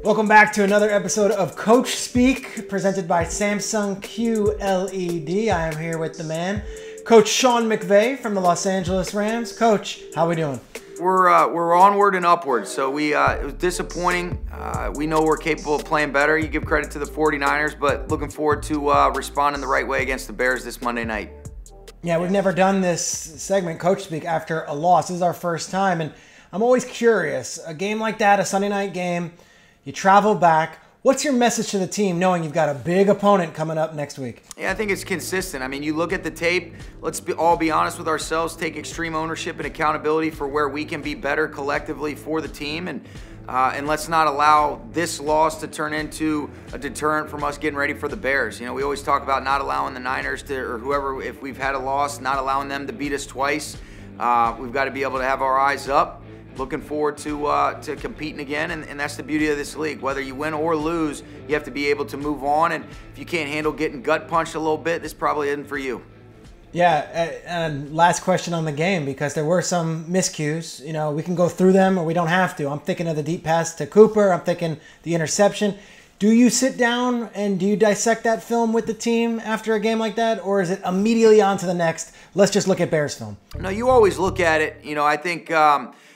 Welcome back to another episode of Coach Speak, presented by Samsung QLED. I am here with the man, Coach Sean McVay from the Los Angeles Rams. Coach, how we doing? We're onward and upward. So it was disappointing. We know we're capable of playing better. You give credit to the 49ers, but looking forward to responding the right way against the Bears this Monday night. Yeah, we've never done this segment, Coach Speak, after a loss. This is our first time, and I'm always curious. A game like that, a Sunday night game, you travel back. What's your message to the team knowing you've got a big opponent coming up next week? Yeah, I think it's consistent. I mean, you look at the tape, let's all be honest with ourselves, take extreme ownership and accountability for where we can be better collectively for the team, and let's not allow this loss to turn into a deterrent from us getting ready for the Bears. You know, we always talk about not allowing the Niners to, or whoever, if we've had a loss, not allowing them to beat us twice. We've got to be able to have our eyes up. Looking forward to competing again, and that's the beauty of this league. Whether you win or lose, you have to be able to move on, and if you can't handle getting gut punched a little bit, this probably isn't for you. Yeah, and last question on the game, because there were some miscues. You know, we can go through them or we don't have to. I'm thinking of the deep pass to Cooper. I'm thinking the interception. Do you sit down and do you dissect that film with the team after a game like that, or is it immediately on to the next? Let's just look at Bears film. No, you always look at it. You know, I think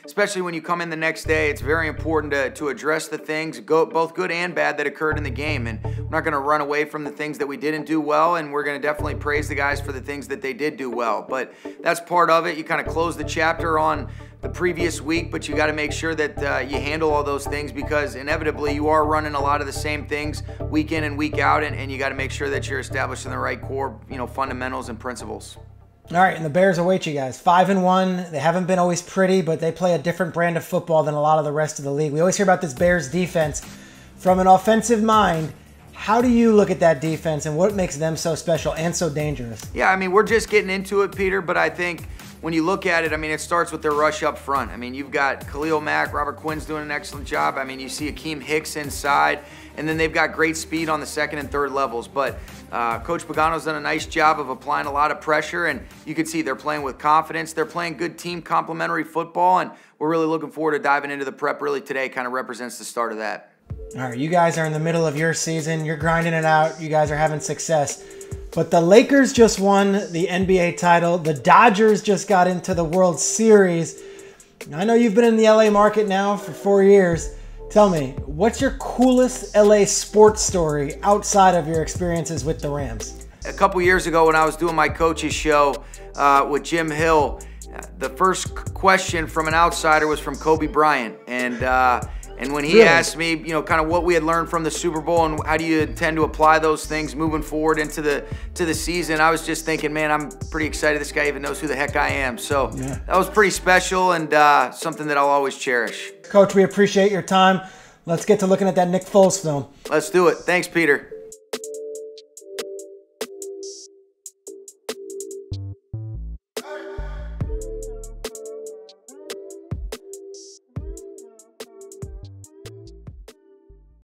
especially when you come in the next day, it's very important to address the things, both good and bad, that occurred in the game. And we're not going to run away from the things that we didn't do well, and we're going to definitely praise the guys for the things that they did do well. But that's part of it. You kind of close the chapter on the previous week, but you got to make sure that you handle all those things, because inevitably you are running a lot of the same things week in and week out, and you got to make sure that you're establishing the right core, fundamentals and principles. All right, and the Bears await you guys. 5-1. They haven't been always pretty, but they play a different brand of football than a lot of the rest of the league. We always hear about this Bears defense. From an offensive mind, how do you look at that defense and what makes them so special and so dangerous? Yeah, I mean, we're just getting into it, Peter, but I think when you look at it, I mean, it starts with their rush up front. I mean, you've got Khalil Mack, Robert Quinn's doing an excellent job. I mean, you see Akeem Hicks inside, and then they've got great speed on the second and third levels. But Coach Pagano's done a nice job of applying a lot of pressure, and you can see they're playing with confidence. They're playing good team complementary football, and we're really looking forward to diving into the prep. Really today kind of represents the start of that. All right, you guys are in the middle of your season. You're grinding it out. You guys are having success. But the Lakers just won the NBA title. The Dodgers just got into the World Series. I know you've been in the LA market now for 4 years. Tell me, what's your coolest LA sports story outside of your experiences with the Rams? A couple years ago when I was doing my coach's show with Jim Hill, the first question from an outsider was from Kobe Bryant. And when he asked me, kind of what we had learned from the Super Bowl and how do you intend to apply those things moving forward into the season, I was just thinking, man, I'm pretty excited this guy even knows who the heck I am. So that was pretty special and something that I'll always cherish. Coach, we appreciate your time. Let's get to looking at that Nick Foles film. Let's do it. Thanks, Peter.